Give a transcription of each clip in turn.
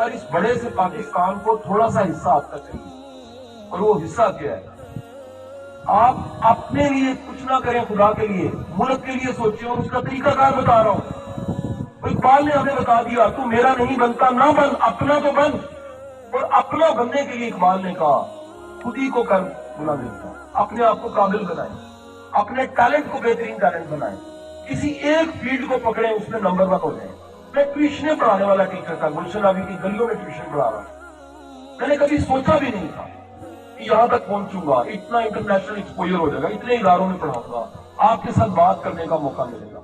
سر اس بڑے سے پاکستان کو تھوڑا سا حصہ آپ کا چاہیے، اور وہ حصہ کیا ہے؟ آپ اپنے لیے کچھ نہ کریں، خدا کے لیے ملک کے لیے سوچیں، اور اس کا طریقہ کار بتا رہا ہوں۔ اقبال نے ہمیں بتا دیا، تو میرا نہیں بنتا نہ بن، اپنا تو بن۔ اور اپنا بننے کے لیے اقبال نے کہا خود ہی کو کر بنا دیتا، اپنے آپ کو قابل بنائیں، اپنے ٹیلنٹ کو بہترین ٹیلنٹ بنائیں، کسی ایک فیلڈ کو پکڑیں، اس میں نمبر 1 ہو جائیں۔ میں ٹیوشنیں پڑھانے والا ٹیچر تھا، گلشن ابھی کی گلیوں میں ٹیوشن پڑھا رہا، میں نے کبھی سوچا بھی نہیں تھا کہ یہاں تک پہنچوں گا، اتنا انٹرنیشنل ایکسپوجر ہو جائے گا، اتنے اداروں میں پڑھاؤں گا، آپ کے ساتھ بات کرنے کا موقع ملے گا۔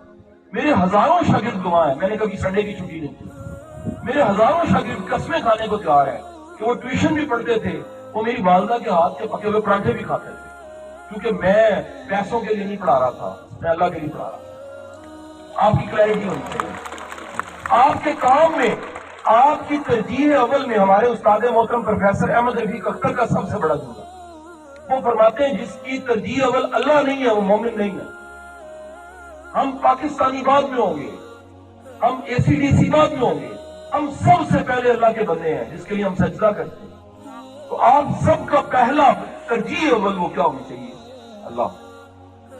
میرے ہزاروں شاگرد گواہ ہیں، میں نے کبھی سنڈے کی چھٹی نہیں کی۔ میرے ہزاروں شاگرد قسمیں کھانے کو تیار ہیں کہ وہ ٹیوشن بھی پڑھتے تھے، وہ میری والدہ کے ہاتھ کے پکے ہوئے پراٹھے بھی کھاتے تھے، کیونکہ میں پیسوں کے لیے نہیں پڑھا رہا تھا، میں اللہ کے لیے پڑھا رہا تھا۔ آپ کی کلیئرٹی ہونی چاہیے آپ کے کام میں۔ آپ کی ترجیح اول میں ہمارے استاد محترم پروفیسر احمد رفیق اختر کا سب سے بڑا جملہ، وہ فرماتے ہیں جس کی ترجیح اول اللہ نہیں ہے وہ مومن نہیں ہے۔ ہم پاکستانی بعد میں ہوں گے، ہم ACDC بعد میں ہوں گے، ہم سب سے پہلے اللہ کے بندے ہیں جس کے لیے ہم سجدہ کرتے ہیں۔ تو آپ سب کا پہلا ترجیح اول وہ کیا ہونی چاہیے؟ اللہ،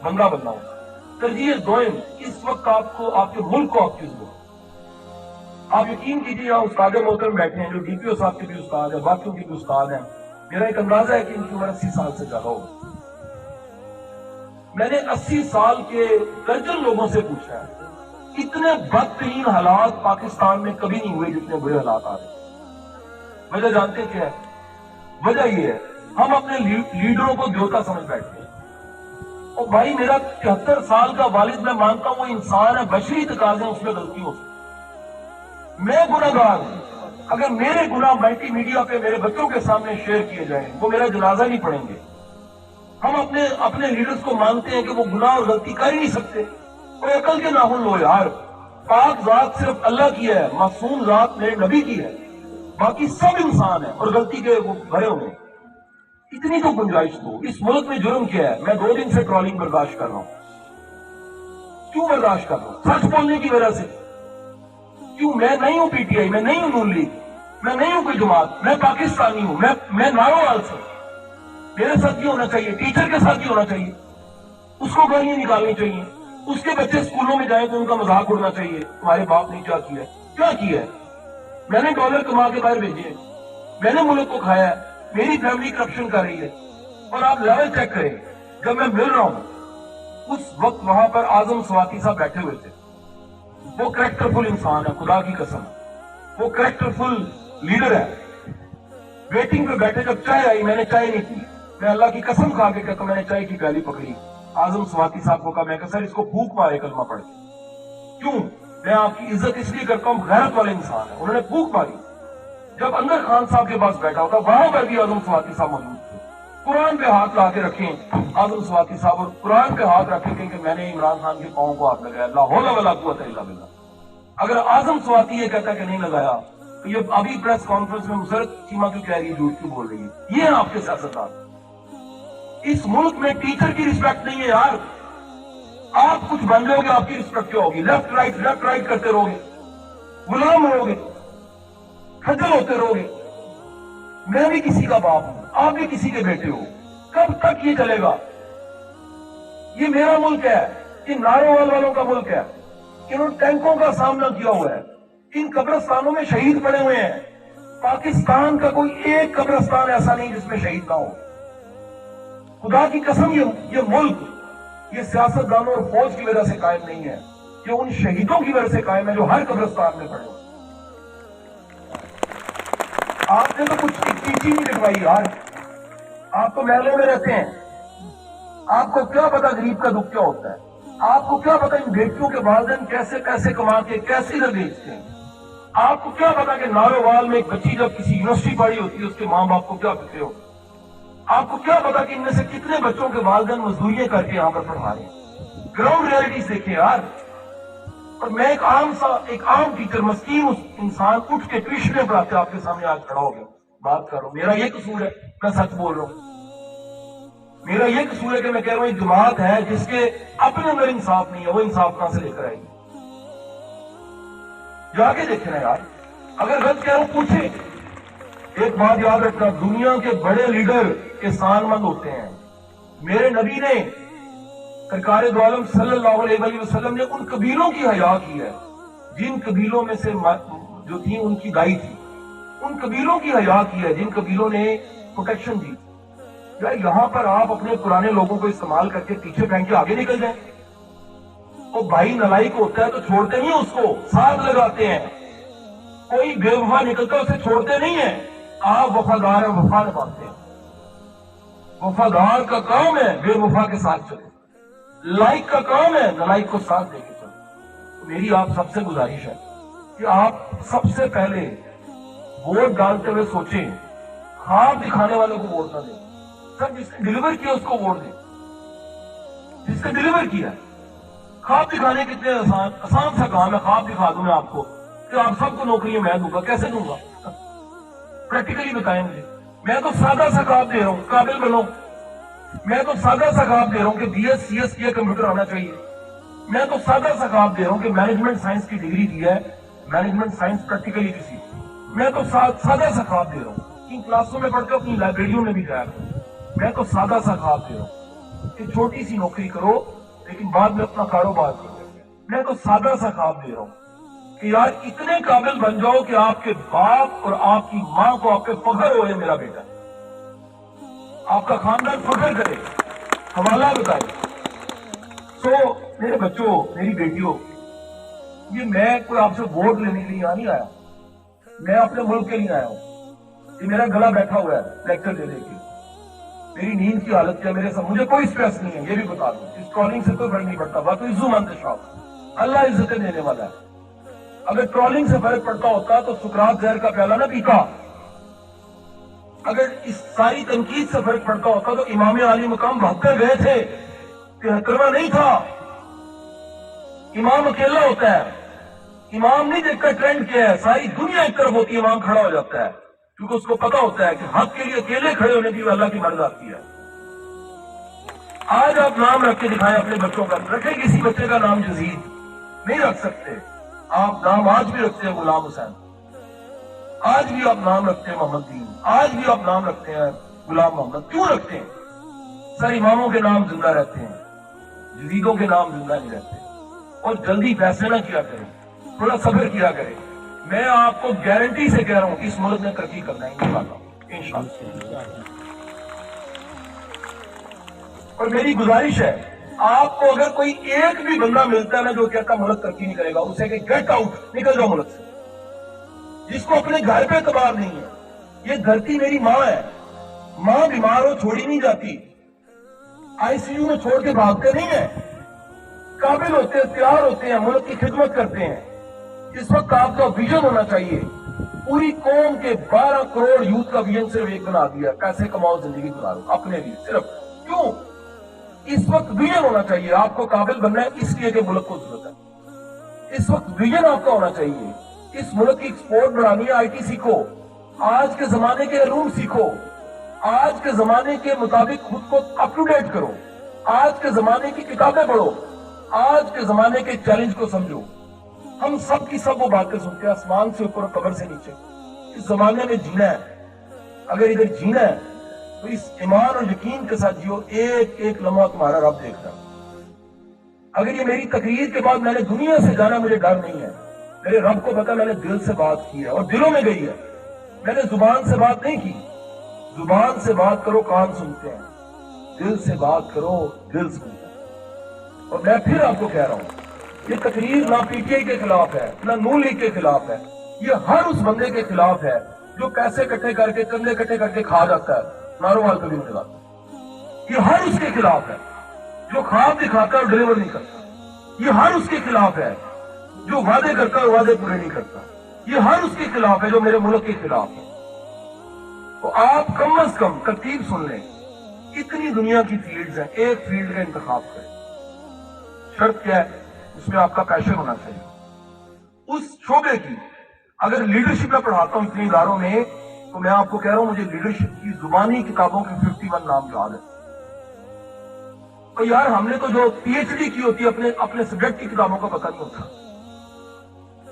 بندہ بننا ہوگا۔ ترجیح دوئم، اس وقت آپ کو، آپ کے ملک کو آپ کی ضرورت۔ آپ یقین کیجیے یہاں استاد محترم بیٹھے ہیں جو DPO صاحب کے بھی استاد ہیں، باقیوں کے بھی استاد ہیں، میرا ایک اندازہ ہے کہ ان کی عمر 80 سال سے زیادہ ہوگا۔ میں نے 80 سال کے درجن لوگوں سے پوچھا ہے، اتنے بدترین حالات پاکستان میں کبھی نہیں ہوئے جتنے برے حالات آ رہے ہیں۔ وجہ جانتے کیا ہے؟ وجہ یہ ہے ہم اپنے لیڈروں کو دیوتا سمجھ بیٹھتے ہیں۔ اور بھائی میرا 73 سال کا والد، میں مانتا ہوں وہ انسان ہے، بشری تقاضے اس میں غلطی ہو سکتی، میں گناہگار ہوں۔ اگر میرے گناہ ملٹی میڈیا پہ میرے بچوں کے سامنے شیئر کیے جائیں، وہ میرا جنازہ نہیں پڑھیں گے۔ ہم اپنے لیڈرز کو مانتے ہیں کہ وہ گناہ اور غلطی کر ہی نہیں سکتے، کوئی عقل کے ناخن لو یار۔ پاک ذات صرف اللہ کی ہے، معصوم ذات میرے نبی کی ہے، باقی سب انسان ہیں اور غلطی کے وہ بھرے ہوئے۔ اتنی تو گنجائش دو۔ اس ملک میں جرم کیا ہے؟ میں 2 دن سے ٹرالنگ برداشت کر رہا ہوں۔ کیوں برداشت کر رہا ہوں؟ سچ بولنے کی وجہ سے۔ کیوں؟ میں نہیں ہوں PTI، میں نہیں ہوں نون لیگ، میں نہیں ہوں کوئی جماعت، میں پاکستانی ہوں، میں نارووال سے۔ میرے ساتھ یہ ہونا چاہیے، ٹیچر کے ساتھ یہ ہونا چاہیے، اس کو گالیاں نکالنی چاہیے، اس کے بچے اسکولوں میں جائیں تو ان کا مذاق اڑنا چاہیے، تمہارے باپ نے کیا کیا ہے؟ کیا کیا ہے؟ میں نے ڈالر کما کے باہر بھیجے، میں نے ملک کو کھایا ہے، میری فیملی کرپشن کر رہی ہے۔ اور آپ لیول چیک کریں، جب میں مل رہا ہوں اس وقت وہاں پر اعظم سواتی صاحب بیٹھے ہوئے تھے۔ وہ کریکٹر فل انسان ہے، خدا کی قسم، وہ کریکٹر فل لیڈر ہے۔ ویٹنگ پہ بیٹھے، جب چائے آئی میں نے چائے نہیں پی، میں اللہ کی قسم کھا کے کہتا ہوں میں نے چائے کی پیالی پکڑی، اعظم سواتی صاحب کو کہا، میں کہا سر اس کو پھونک مارے کلمہ پڑھ کے۔ کیوں؟ میں آپ کی عزت اس لیے کرتا ہوں، غیرت والے انسان ہیں، انہوں نے پھونک ماری۔ جب اندر خان صاحب کے پاس بیٹھا ہوتا وہاں پر بھی اعظم سواتی صاحب موجود تھے۔ قرآن پہ ہاتھ لا کے رکھیں اعظم سواتی صاحب، اور قرآن پہ ہاتھ رکھیں کہ میں نے عمران خان کے پاؤں کو ہاتھ لگایا، لا حول ولا قوت الا باللہ۔ اگر اعظم سواتی یہ کہتا ہے کہ نہیں لگایا تو یہ ابھی پریس کانفرنس میں مسرت چیمہ کیوں کہہ رہی ہے، جھوٹ کیوں بول رہی ہے؟ یہ ہے آپ کے سیاستدان۔ اس ملک میں ٹیچر کی رسپیکٹ نہیں ہے یار۔ آپ کچھ بن جاؤ گے، آپ کی رسپیکٹ کیا ہوگی؟ لیفٹ رائٹ کرتے رہو گے، غلام رہو گے، کھجل ہوتے رہو گے۔ میں بھی کسی کا باپ ہوں، آپ بھی کسی کے بیٹے ہو، کب تک یہ چلے گا؟ یہ میرا ملک ہے، یہ نارووال والوں کا ملک ہے، انہوں نے ٹینکوں کا سامنا کیا ہوا ہے، ان قبرستانوں میں شہید پڑے ہوئے ہیں۔ پاکستان کا کوئی ایک قبرستان ایسا نہیں جس میں شہید نہ ہو۔ خدا کی قسم یہ ملک یہ سیاستدانوں اور فوج کی وجہ سے قائم نہیں ہے، یہ ان شہیدوں کی وجہ سے قائم ہے جو ہر قبرستان میں پڑے ہوئے۔ آپ نے تو کچھ چیچی نہیں لکھوائی یار، آپ تو محلوں میں رہتے ہیں، آپ کو کیا پتا غریب کا دکھ کیا ہوتا ہے؟ آپ کو کیا پتا ان بیٹیوں کے والدین کیسے پیسے کما کے کیسے ادھر بیچتے ہیں؟ آپ کو کیا پتا کہ نارووال میں ایک بچی جب کسی یونیورسٹی پڑھی ہوتی ہے اس کے ماں باپ کو کیا فکر ہوتی ہے؟ آپ کو کیا پتا کہ ان میں سے کتنے بچوں کے والدین مزدوریاں کر کے یہاں پر پڑھا رہے ہیں؟ گراؤنڈ ریئلٹیز دیکھیں یار۔ اور میں ایک عام ٹیچر، مسکین انسان اٹھ کے ٹیوشنیں پڑھاتے آپ کے سامنے آج کھڑا ہو گیا بات کر رہا ہوں۔ میرا یہ قصور ہے؟ میں سچ بول رہا ہوں۔ میرا یہ قصور ہے کہ میں کہہ رہا ہوں ایک جماعت ہے جس کے اپنے اندر انصاف نہیں ہے، وہ انصاف کہاں سے لے کر آئے گی؟ جا کے دیکھیں نا یار، اگر غلط کہہ رہا ہوں پوچھیں. ایک بات یاد رکھنا, دنیا کے بڑے لیڈر احسان مند ہوتے ہیں. میرے نبی نے سرکار دو عالم صلی اللہ علیہ وآلہ وسلم نے ان قبیلوں کی حیا کی ہے جن قبیلوں میں سے جو تھی ان کی دائی تھی. ان قبیلوں کی حیا کی ہے جن قبیلوں نے پروٹیکشن دی. یہاں پر آپ اپنے پرانے لوگوں کو استعمال کر کے پیچھے پھینک کے آگے نکل جائیں. اور بھائی نالائق ہوتا ہے تو چھوڑتے نہیں, اس کو ساتھ لگاتے ہیں. کوئی بے وفا نکلتا اسے چھوڑتے نہیں ہیں. آپ وفادار ہیں, وفا نبھاتے ہیں. وفادار کا کام ہے بے وفا کے ساتھ چلے, لائق کا کام ہے نالائق کو ساتھ دے کے چلے. میری آپ سب سے گزارش ہے کہ آپ سب سے پہلے ووٹ ڈالتے ہوئے سوچیں, خواب دکھانے والوں کو ووٹ نہ دیں. سب جس نے ڈیلیور کیا اس کو ووٹ دیں, جس نے ڈیلیور کیا. خواب دکھانے کتنے آسان سا کام ہے. خواب دکھا دوں میں آپ کو کہ آپ سب کو نوکریاں میں دوں گا, کیسے دوں گا؟ پریکٹیکلی بتائیں مجھے. میں تو سادہ سا خواب دے رہا ہوں, قابل بنو. میں تو سادہ سا خواب دے رہا ہوں کہ بی ایس سی ایس کیا کمپیوٹر آنا چاہیے. میں تو سادہ سا خواب دے رہا ہوں کہ مینجمنٹ سائنس کی ڈگری دی ہے, مینجمنٹ سائنس پریکٹیکلی بھی سی. میں تو سادہ سا خواب دے رہا ہوں ان کلاسوں میں پڑھ کے اپنی لائبریریوں میں بھی جایا کروں. میں تو سادہ سا خواب دے رہا ہوں کہ چھوٹی سی نوکری کرو لیکن بعد میں اپنا کاروبار کرو. میں تو سادہ سا خواب دے رہا ہوں کہ یار اتنے قابل بن جاؤ کہ آپ کے باپ اور آپ کی ماں کو آپ پہ فخر ہوئے میرا بیٹا, آپ کا خاندان فخر کرے, حوالہ بتائے. تو میرے بچوں, میری بیٹیوں, یہ میں کوئی آپ سے ووٹ لینے کے لیے یہاں نہیں آیا. میں اپنے ملک کے لیے آیا ہوں. یہ میرا گلا بیٹھا ہوا ہے لیکچر دے دے کے. میری نیند کی حالت کیا, میرے ساتھ مجھے کوئی سٹریس نہیں ہے, یہ بھی بتا دوں. اس ٹرولنگ سے کوئی فرق نہیں پڑتا. بات تو عزو مند شوق, اللہ عزتیں دینے والا ہے. اگر ٹرولنگ سے فرق پڑتا ہوتا تو سکرات زہر کا پیالہ نہ پیتا. اگر اس ساری تنقید سے فرق پڑتا ہوتا تو امام عالی مقام 72 گئے تھے, 73واں نہیں تھا. امام اکیلا ہوتا ہے. امام نہیں دیکھتا ٹرینڈ کیا ہے, ساری دنیا ایک طرف ہوتی ہے, امام کھڑا ہو جاتا ہے کیونکہ اس کو پتا ہوتا ہے کہ حق کے لیے اکیلے کھڑے ہونے کی اللہ کی مرض آتی ہے. آج آپ نام رکھ کے دکھائیں اپنے بچوں کا. رکھیں کسی بچے کا نام یزید, نہیں رکھ سکتے. آپ نام آج بھی رکھتے ہیں غلام حسین, آج بھی آپ نام رکھتے ہیں محمد دین, آج بھی آپ نام رکھتے ہیں غلام محمد. کیوں رکھتے ہیں؟ سر اماموں کے نام زندہ رہتے ہیں, یزیدوں کے نام زندہ نہیں رہتے. اور جلدی فیصلے نہ کیا کریں, تھوڑا صبر کیا کریں. میں آپ کو گارنٹی سے کہہ رہا ہوں اس ملک نے ترقی کرنا ہے انشاءاللہ. اور میری گزارش ہے, آپ کو اگر کوئی ایک بھی بندہ ملتا ہے نا جو کہتا ملک ترقی نہیں کرے گا, اسے کہ گیٹ آؤٹ, نکل جاؤ ملک سے. جس کو اپنے گھر پہ اعتبار نہیں ہے. یہ دھرتی میری ماں ہے, ماں بیمار ہو چھوڑی نہیں جاتی, آئی سی یو میں چھوڑ کے بھاگتے نہیں ہیں. قابل ہوتے ہیں, تیار ہوتے ہیں, ملک کی خدمت کرتے ہیں. اس وقت آپ کا ویژن ہونا چاہیے. پوری قوم کے 12 کروڑ یوتھ کا ویژن صرف ایک بنا دیا, پیسے کماؤ زندگی گزارو اپنے لیے صرف. کیوں؟ اس وقت ویژن ہونا چاہیے. آپ کو قابل بننا ہے اس لیے کہ ملک کو ضرورت ہے. اس وقت ویژن آپ کا ہونا چاہیے. اس ملک کی ایکسپورٹ بڑھانی ہے, آئی ٹی سیکھو, آج کے زمانے کے علوم سیکھو, آج کے زمانے کے مطابق خود کو اپ ٹو ڈیٹ کرو, آج کے زمانے کی کتابیں پڑھو, آج کے زمانے کے چیلنج کو سمجھو. ہم سب کی سب وہ باتیں سنتے ہیں آسمان سے اوپر اور قبر سے نیچے. اس زمانے میں جینا ہے, اگر ادھر جینا ہے تو اس ایمان اور یقین کے ساتھ جیو, ایک ایک لمحہ تمہارا رب دیکھتا. اگر یہ میری تقریر کے بعد میں نے دنیا سے جانا, مجھے ڈر نہیں ہے. میرے رب کو پتا میں نے دل سے بات کی ہے اور دلوں میں گئی ہے. میں نے زبان سے بات نہیں کی. زبان سے بات کرو کان سنتے ہیں, دل سے بات کرو دل سنتا ہے. اور میں پھر آپ کو کہہ رہا ہوں, یہ تقریر نہ پی ٹی آئی کے خلاف ہے, نہ نون لیگ کے خلاف ہے. یہ ہر اس بندے کے خلاف ہے جو پیسے اکٹھے کر کے, کندھے اکٹھے کر کے کھا جاتا ہے, ناروال کبھی نہیں لگاتا. یہ ہر اس کے خلاف ہے جو خواب دکھاتا ہے اور ڈلیور نہیں کرتا. یہ ہر اس کے خلاف ہے جو وعدے کرتا ہے اور وعدے پورے نہیں کرتا. یہ ہر اس کے خلاف ہے جو میرے ملک کے خلاف ہے. تو آپ کم از کم ترتیب سن لیں. اتنی دنیا کی فیلڈز ہیں, ایک فیلڈ کا انتخاب کریں. شرط کیا ہے؟ اس میں آپ کا پیشن ہونا چاہیے اس شعبے کی. اگر لیڈرشپ میں پڑھاتا ہوں اتنے اداروں میں, تو میں آپ کو کہہ رہا ہوں مجھے لیڈرشپ کی زبانی کتابوں کے 51 نام یاد ہے. تو یار ہم نے تو جو پی ایچ ڈی کی ہوتی ہے اپنے سبجیکٹ کی کتابوں کا پتہ نہیں ہوتا.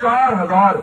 4000।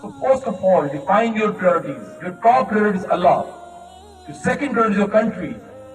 So first of all, define your priorities. Your top priority is Allah. Your second priority is your country.